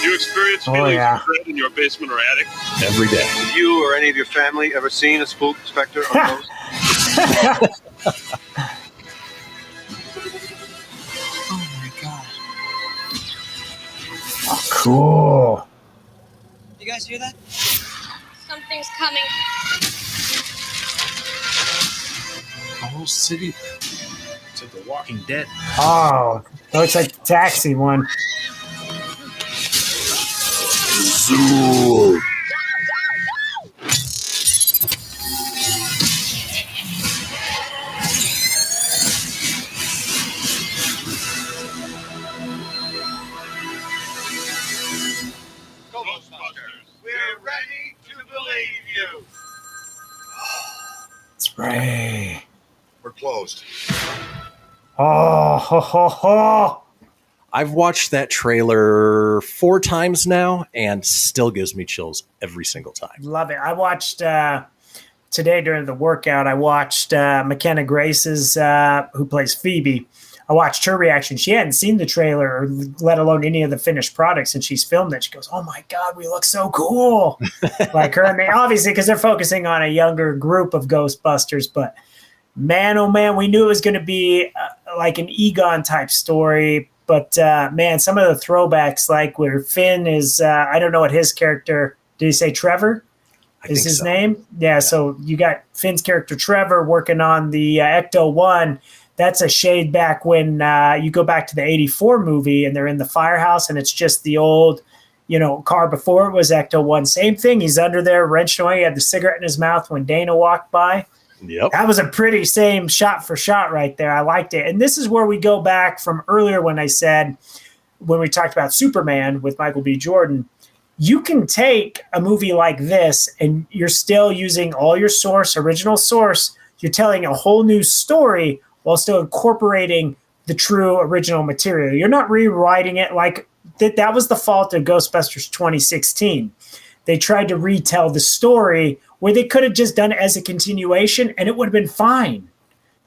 Speaker 10: Do you experience feelings of dread in your basement or attic?
Speaker 1: Every day.
Speaker 6: Have you or any of your family ever seen a spook, specter, or ghost?
Speaker 7: Oh my god.
Speaker 2: Oh, cool.
Speaker 7: You guys hear that?
Speaker 9: Something's coming.
Speaker 3: The whole city. It's like The Walking Dead.
Speaker 2: Oh, looks like the taxi one.
Speaker 1: Zool.
Speaker 6: We're ready to believe you.
Speaker 2: It's Ray.
Speaker 6: We're closed.
Speaker 2: Oh, ho, ho, ho.
Speaker 1: I've watched that trailer 4 times now and still gives me chills every single time.
Speaker 2: Love it. I watched today during the workout, I watched McKenna Grace's, who plays Phoebe. I watched her reaction. She hadn't seen the trailer, or let alone any of the finished products, and she's filmed it. She goes, "Oh my God, we look so cool!" Like her, and they obviously, because they're focusing on a younger group of Ghostbusters. But man, oh man, we knew it was going to be like an Egon type story. But man, some of the throwbacks, like where Finn is, I don't know what his character, did he say Trevor? Is his name? Yeah, so you got Finn's character Trevor working on the Ecto-1. That's a shade back when you go back to the 84 movie and they're in the firehouse and it's just the old, car before it was Ecto-1. Same thing. He's under there wrenching away. He had the cigarette in his mouth when Dana walked by.
Speaker 1: Yep.
Speaker 2: That was a pretty same shot for shot right there. I liked it. And this is where we go back from earlier when I said, when we talked about Superman with Michael B. Jordan, you can take a movie like this and you're still using all your original source. You're telling a whole new story while still incorporating the true original material. You're not rewriting it like that was the fault of Ghostbusters 2016. They tried to retell the story where they could have just done it as a continuation and it would have been fine.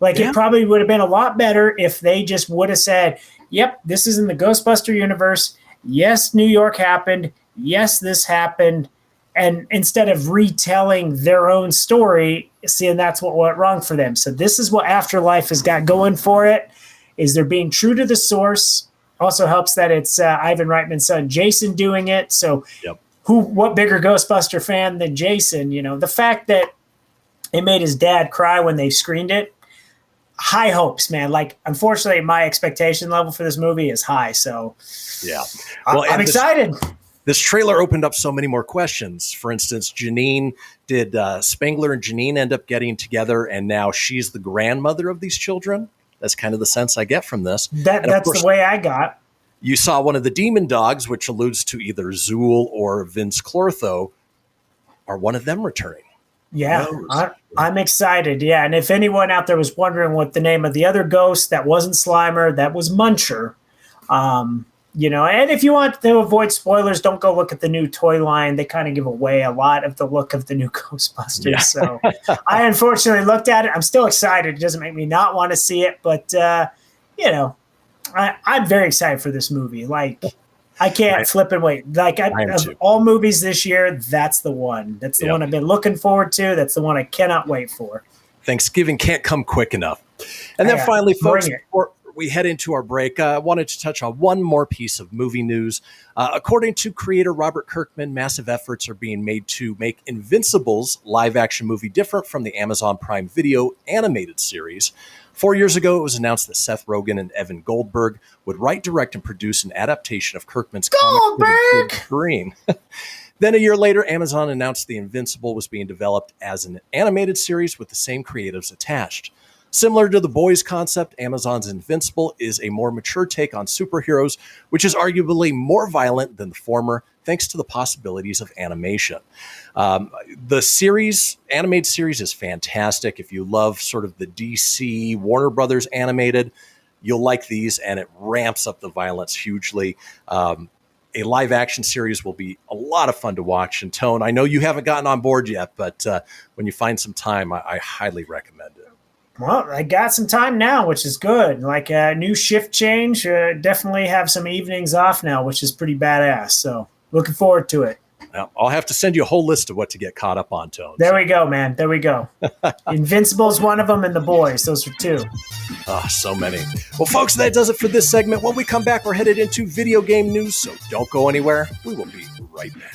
Speaker 2: It probably would have been a lot better if they just would have said, yep, this is in the Ghostbuster universe. Yes, New York happened. Yes, this happened. And instead of retelling their own story, seeing that's what went wrong for them. So this is what Afterlife has got going for it, is they're being true to the source. Also helps that it's Ivan Reitman's son, Jason, doing it. So what bigger Ghostbuster fan than Jason? The fact that it made his dad cry when they screened it, high hopes, man. Unfortunately, my expectation level for this movie is high. So
Speaker 1: yeah,
Speaker 2: I'm excited.
Speaker 1: This trailer opened up so many more questions. For instance, Janine, did Spengler and Janine end up getting together and now she's the grandmother of these children? That's kind of the sense I get from this.
Speaker 2: That's the way I got.
Speaker 1: You saw one of the demon dogs, which alludes to either Zool or Vince Clortho. Are one of them returning?
Speaker 2: Yeah, I'm excited. Yeah, and if anyone out there was wondering what the name of the other ghost, that wasn't Slimer, that was Muncher. And if you want to avoid spoilers, don't go look at the new toy line. They kind of give away a lot of the look of the new Ghostbusters. Yeah. So I unfortunately looked at it. I'm still excited. It doesn't make me not want to see it, but I'm very excited for this movie. I can't flip and wait. Of all movies this year, that's the one. That's the one I've been looking forward to. That's the one I cannot wait for.
Speaker 1: Thanksgiving can't come quick enough. And then finally, folks, we head into our break, I wanted to touch on one more piece of movie news. According to creator Robert Kirkman, massive efforts are being made to make Invincible's live-action movie different from the Amazon Prime Video animated series. 4 years ago, it was announced that Seth Rogen and Evan Goldberg would write, direct, and produce an adaptation of Kirkman's comic Green. Then a year later, Amazon announced The Invincible was being developed as an animated series with the same creatives attached. Similar to the Boys concept, Amazon's Invincible is a more mature take on superheroes, which is arguably more violent than the former, thanks to the possibilities of animation. The animated series is fantastic. If you love sort of the DC Warner Brothers animated, you'll like these, and it ramps up the violence hugely. A live action series will be a lot of fun to watch. And Tone, I know you haven't gotten on board yet, but when you find some time, I highly recommend it.
Speaker 2: Well, I got some time now, which is good. Like a new shift change, definitely have some evenings off now, which is pretty badass. So looking forward to it.
Speaker 1: Now, I'll have to send you a whole list of what to get caught up on, Tone.
Speaker 2: There we go, man. There we go. Invincible is one of them, and The Boys. Those are two.
Speaker 1: Oh, so many. Well, folks, that does it for this segment. When we come back, we're headed into video game news, so don't go anywhere. We will be right back.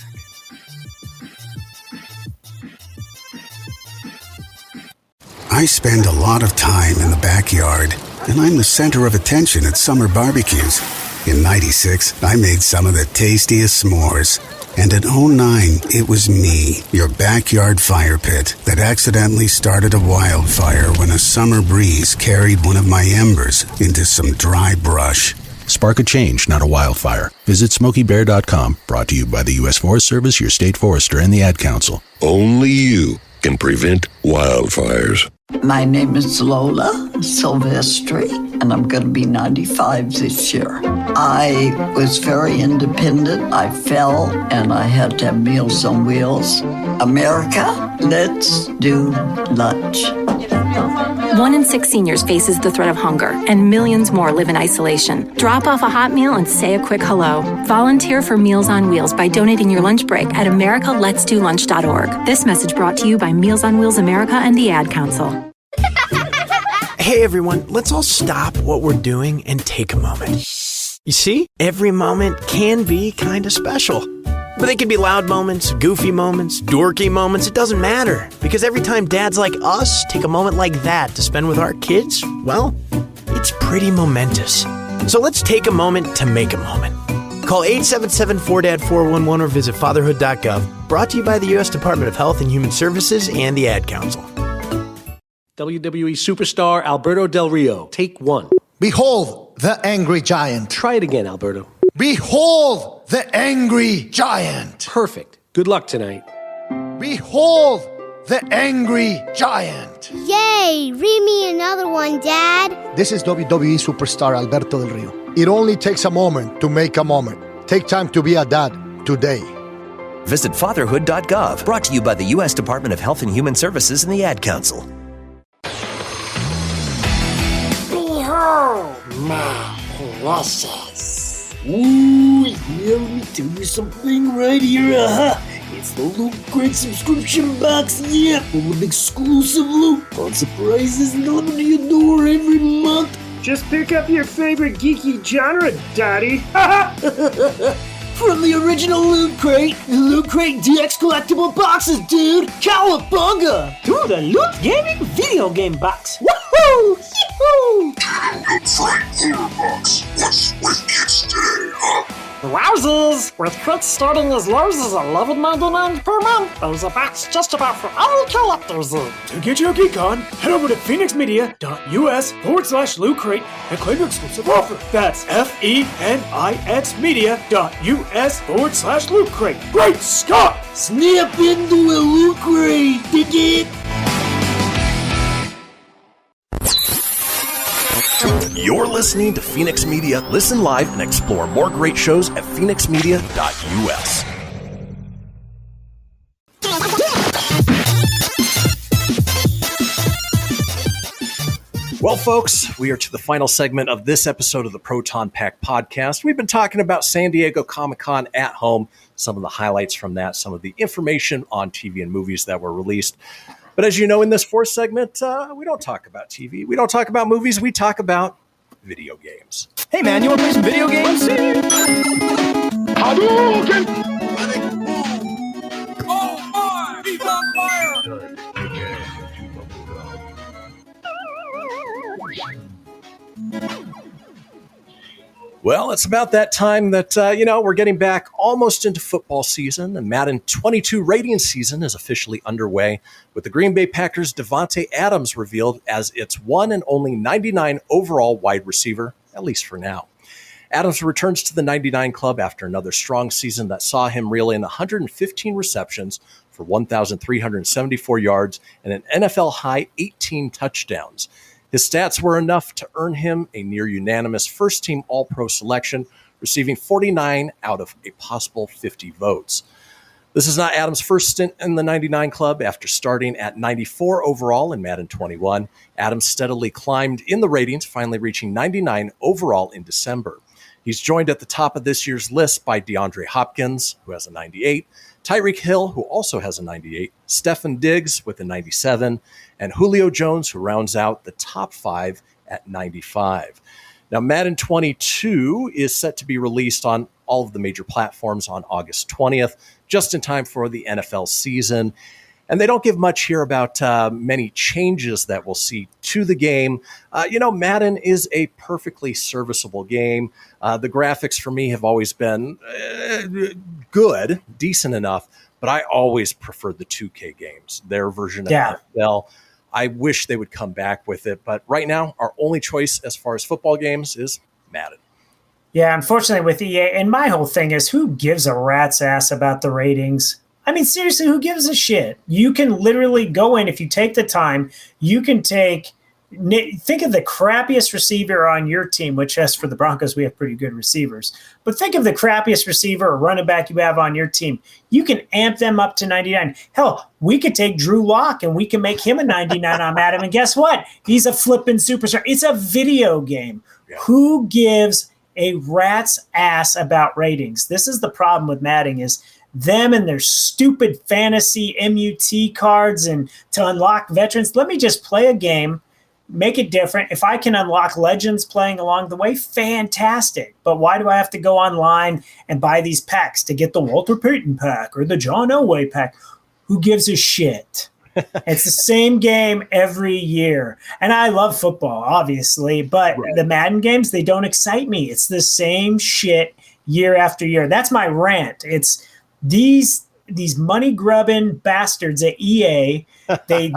Speaker 11: I spend a lot of time in the backyard, and I'm the center of attention at summer barbecues. In '96, I made some of the tastiest s'mores. And in '09, it was me, your backyard fire pit, that accidentally started a wildfire when a summer breeze carried one of my embers into some dry brush.
Speaker 28: Spark a change, not a wildfire. Visit SmokeyBear.com, brought to you by the U.S. Forest Service, your state forester, and the Ad Council.
Speaker 12: Only you can prevent wildfires.
Speaker 13: My name is Lola Silvestri, and I'm going to be 95 this year. I was very independent. I fell, and I had to have Meals on Wheels. America, let's do lunch.
Speaker 14: 1 in 6 seniors faces the threat of hunger, and millions more live in isolation. Drop off a hot meal and say a quick hello. Volunteer for Meals on Wheels by donating your lunch break at americaletsdolunch.org. This message brought to you by Meals on Wheels America and the Ad Council.
Speaker 15: Hey everyone, let's all stop what we're doing and take a moment. You see, every moment can be kind of special. But they can be loud moments, goofy moments, dorky moments, it doesn't matter. Because every time dads like us take a moment like that to spend with our kids, well, it's pretty momentous. So let's take a moment to make a moment. Call 877-4DAD-411 or visit fatherhood.gov. Brought to you by the U.S. Department of Health and Human Services and the Ad Council.
Speaker 5: WWE superstar Alberto Del Rio, take 1.
Speaker 16: Behold the angry giant.
Speaker 5: Try it again, Alberto.
Speaker 16: Behold the angry giant.
Speaker 5: Perfect. Good luck tonight.
Speaker 16: Behold the angry giant.
Speaker 9: Yay! Read me another one, Dad.
Speaker 16: This is WWE superstar Alberto Del Rio. It only takes a moment to make a moment. Take time to be a dad today.
Speaker 20: Visit fatherhood.gov. Brought to you by the U.S. Department of Health and Human Services and the Ad Council.
Speaker 17: Behold, my precious. Ooh, yeah, let me tell you something right here. It's the Loot Crate subscription box, yeah, full of exclusive loot, fun surprises delivered to your door every month.
Speaker 23: Just pick up your favorite geeky genre, Daddy.
Speaker 17: From the original Loot Crate, the Loot Crate DX collectible boxes, dude! Cowabunga!
Speaker 23: To the Loot Gaming video game box. Woohoo! Yee-hoo!
Speaker 10: Box. What's with kids today, huh?
Speaker 23: Wowzers! With crits starting as low as $11.99 per month, there's a box just about for all collectors.
Speaker 5: To get your geek on, head over to phoenixmedia.us/Loot Crate and claim your exclusive offer. That's FENIXmedia.us/Loot Crate. Great Scott!
Speaker 17: Snap into a Loot Crate, dig it?
Speaker 1: You're listening to Fenix Media. Listen live and explore more great shows at phoenixmedia.us. Well, folks, we are to the final segment of this episode of the Proton Pack podcast. We've been talking about San Diego Comic-Con at home, some of the highlights from that, some of the information on TV and movies that were released. But as you know, in this fourth segment, we don't talk about TV. We don't talk about movies. We talk about video games.
Speaker 5: Hey man, you want to play some video games?
Speaker 1: Well, it's about that time that, we're getting back almost into football season. The Madden 22 rating season is officially underway, with the Green Bay Packers' Davante Adams revealed as its one and only 99 overall wide receiver, at least for now. Adams returns to the 99 club after another strong season that saw him reel in 115 receptions for 1,374 yards and an NFL-high 18 touchdowns. His stats were enough to earn him a near-unanimous first-team All-Pro selection, receiving 49 out of a possible 50 votes. This is not Adams' first stint in the 99 club. After starting at 94 overall in Madden 21, Adams steadily climbed in the ratings, finally reaching 99 overall in December. He's joined at the top of this year's list by DeAndre Hopkins, who has a 98, Tyreek Hill, who also has a 98, Stefon Diggs with a 97, and Julio Jones, who rounds out the top 5 at 95. Now, Madden 22 is set to be released on all of the major platforms on August 20th, just in time for the NFL season. And they don't give much here about many changes that we'll see to the game. Madden is a perfectly serviceable game. The graphics for me have always been good, decent enough, but I always preferred the 2K games, their version of NFL. I wish they would come back with it, but right now, our only choice as far as football games is Madden.
Speaker 2: Yeah, unfortunately with EA, and my whole thing is, who gives a rat's ass about the ratings? I mean, seriously, who gives a shit? You can literally go in, if you take the time, you can think of the crappiest receiver on your team, which as for the Broncos, we have pretty good receivers. But think of the crappiest receiver or running back you have on your team. You can amp them up to 99. Hell, we could take Drew Lock and we can make him a 99 on Madden. And guess what? He's a flipping superstar. It's a video game. Yeah. Who gives a rat's ass about ratings? This is the problem with Madden, is them and their stupid fantasy MUT cards and to unlock veterans. Let me just play a game, make it different. If I can unlock legends playing along the way, fantastic. But why do I have to go online and buy these packs to get the Walter Payton pack or the John Elway pack? Who gives a shit? It's the same game every year. And I love football, obviously, but the Madden games, they don't excite me. It's the same shit year after year. That's my rant. It's these money-grubbing bastards at EA, they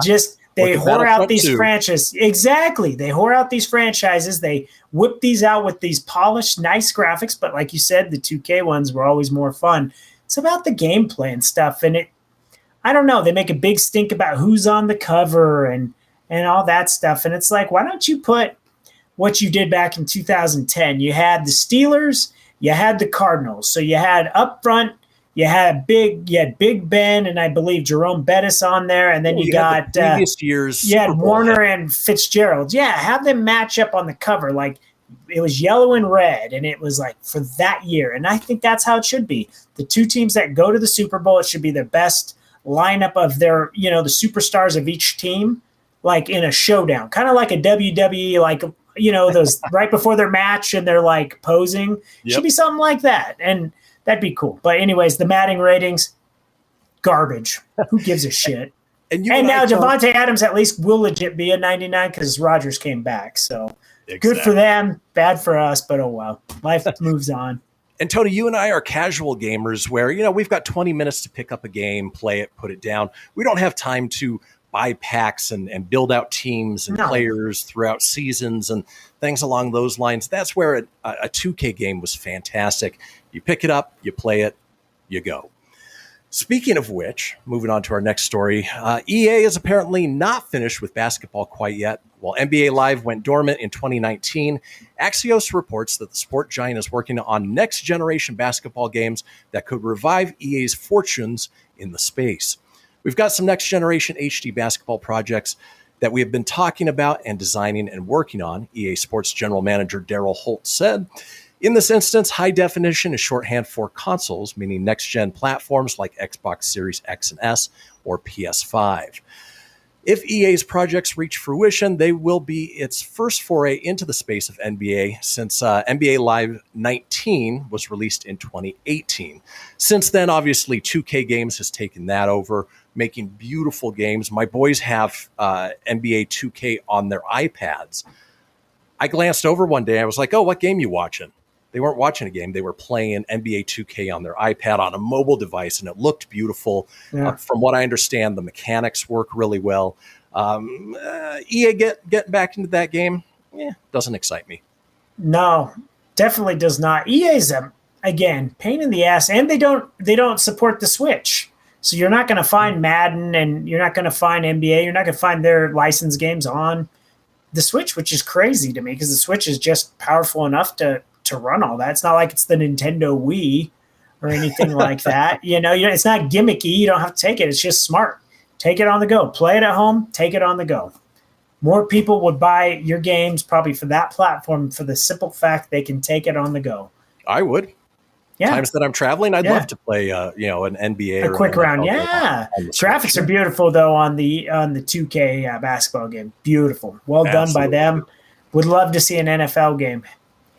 Speaker 2: whore out these franchises. Exactly. They whore out these franchises. They whip these out with these polished, nice graphics. But like you said, the 2K ones were always more fun. It's about the gameplay and stuff. And I don't know. They make a big stink about who's on the cover and all that stuff. And it's like, why don't you put what you did back in 2010? You had the Steelers, you had the Cardinals. So you had up front, you had Big Ben and I believe Jerome Bettis on there, and then you got
Speaker 1: previous years.
Speaker 2: You had Warner and Fitzgerald. Yeah, have them match up on the cover. Like it was yellow and red, and it was like for that year. And I think that's how it should be. The two teams that go to the Super Bowl, it should be the best lineup of their, the superstars of each team, like in a showdown, kind of like a WWE, like those right before their match and they're like posing. Yep. Should be something like that, and that'd be cool. But anyways, the Madden ratings, garbage. Who gives a shit? And now Davante Adams at least will legit be a 99 because Rodgers came back. So Good for them, bad for us, but oh well. Life moves on.
Speaker 1: And Tony, you and I are casual gamers where, we've got 20 minutes to pick up a game, play it, put it down. We don't have time to buy packs and build out teams and players throughout seasons and things along those lines. That's where a 2K game was fantastic. You pick it up, you play it, you go. Speaking of which, moving on to our next story, EA is apparently not finished with basketball quite yet. While NBA Live went dormant in 2019, Axios reports that the sport giant is working on next-generation basketball games that could revive EA's fortunes in the space. We've got some next-generation HD basketball projects that we have been talking about and designing and working on, EA Sports General Manager Daryl Holt said. In this instance, high definition is shorthand for consoles, meaning next-gen platforms like Xbox Series X and S or PS5. If EA's projects reach fruition, they will be its first foray into the space of NBA since NBA Live 19 was released in 2018. Since then, obviously, 2K Games has taken that over, making beautiful games. My boys have NBA 2K on their iPads. I glanced over one day. I was like, oh, what game you watching? They weren't watching a game. They were playing NBA 2K on their iPad on a mobile device, and it looked beautiful.
Speaker 2: Yeah.
Speaker 1: From what I understand, the mechanics work really well. EA get back into that game, doesn't excite me.
Speaker 2: No, definitely does not. EA's again pain in the ass, and they don't support the Switch. So you're not going to find Madden, and you're not going to find NBA. You're not going to find their licensed games on the Switch, which is crazy to me because the Switch is just powerful enough to run all that. It's not like it's the Nintendo Wii or anything like that. It's not gimmicky. You don't have to take it. It's just smart. Take it on the go. Play it at home. Take it on the go. More people would buy your games probably for that platform for the simple fact they can take it on the go.
Speaker 1: I would.
Speaker 2: Yeah.
Speaker 1: Times that I'm traveling, I'd love to play, an NBA
Speaker 2: a quick round. Yeah. Graphics are beautiful though on the 2K basketball game. Beautiful. Well done by them. Would love to see an NFL game.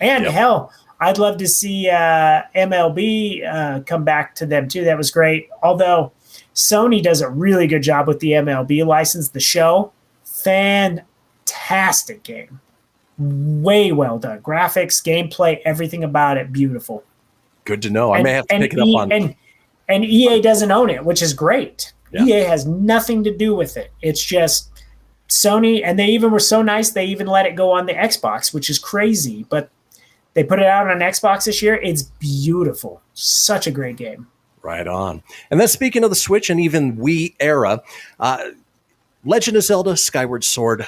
Speaker 2: And hell, I'd love to see MLB come back to them too. That was great. Although Sony does a really good job with the MLB license, the show. Fantastic game. Way well done. Graphics, gameplay, everything about it, beautiful.
Speaker 1: Good to know. I may have to pick it up on.
Speaker 2: And EA doesn't own it, which is great. Yeah. EA has nothing to do with it. It's just Sony, and they even were so nice, they even let it go on the Xbox, which is crazy. But they put it out on Xbox this year. It's beautiful. Such a great game.
Speaker 1: Right on. And then speaking of the Switch and even Wii era, Legend of Zelda Skyward Sword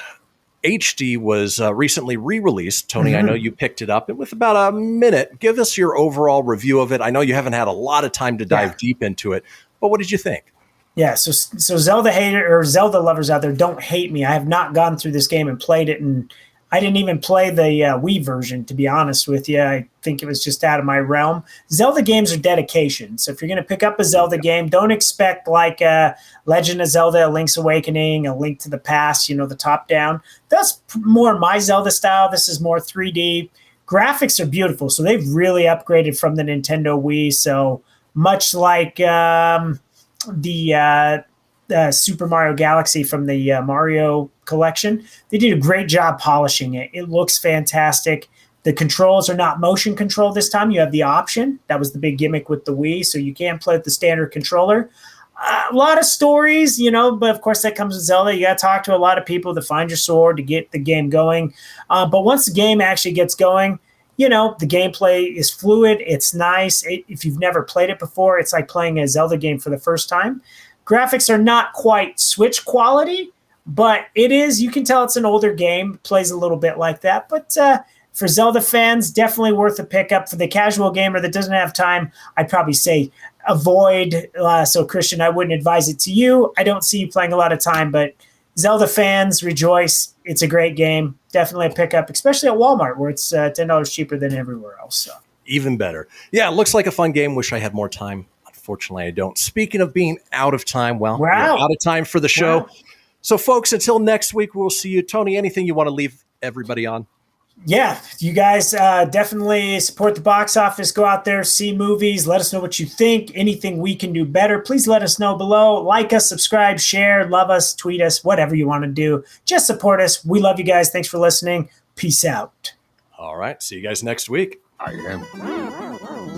Speaker 1: HD was recently re-released. Tony, I know you picked it up. And with about a minute, give us your overall review of it. I know you haven't had a lot of time to dive deep into it, but what did you think?
Speaker 2: Yeah, so Zelda hater or Zelda lovers out there, don't hate me. I have not gone through this game and played it, and I didn't even play the Wii version, to be honest with you. I think it was just out of my realm. Zelda games are dedication. So if you're going to pick up a Zelda game, don't expect like Legend of Zelda, A Link's Awakening, A Link to the Past, the top down. That's more my Zelda style. This is more 3D. Graphics are beautiful. So they've really upgraded from the Nintendo Wii. So much like the Super Mario Galaxy from the Mario collection, they did a great job polishing it. It looks fantastic. The controls are not motion control this time. You have the option. That was the big gimmick with the Wii, so you can play with the standard controller. A lot of stories, but of course that comes with Zelda. You got to talk to a lot of people to find your sword to get the game going. But once the game actually gets going, the gameplay is fluid. It's nice. If you've never played it before, it's like playing a Zelda game for the first time. Graphics are not quite Switch quality, but it is. You can tell it's an older game. It plays a little bit like that. But for Zelda fans, definitely worth a pickup. For the casual gamer that doesn't have time, I'd probably say avoid. So, Kristian, I wouldn't advise it to you. I don't see you playing a lot of time, but Zelda fans, rejoice. It's a great game. Definitely a pickup, especially at Walmart, where it's $10 cheaper than everywhere else. So.
Speaker 1: Even better. Yeah, it looks like a fun game. Wish I had more time. Unfortunately, I don't. Speaking of being out of time, we're out of time for the show. Wow. So, folks, until next week, we'll see you. Tony, anything you want to leave everybody on?
Speaker 2: Yeah, you guys definitely support the box office. Go out there, see movies. Let us know what you think. Anything we can do better, please let us know below. Like us, subscribe, share, love us, tweet us, whatever you want to do. Just support us. We love you guys. Thanks for listening. Peace out.
Speaker 1: All right. See you guys next week.
Speaker 10: I am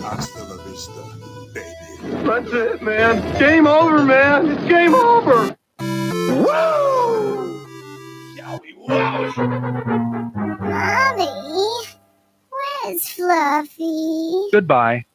Speaker 10: hasta la vista, baby.
Speaker 6: That's it, man. Game over, man. It's game over.
Speaker 10: Woo! Yowie wow!
Speaker 9: Mommy, where's Fluffy?
Speaker 6: Goodbye.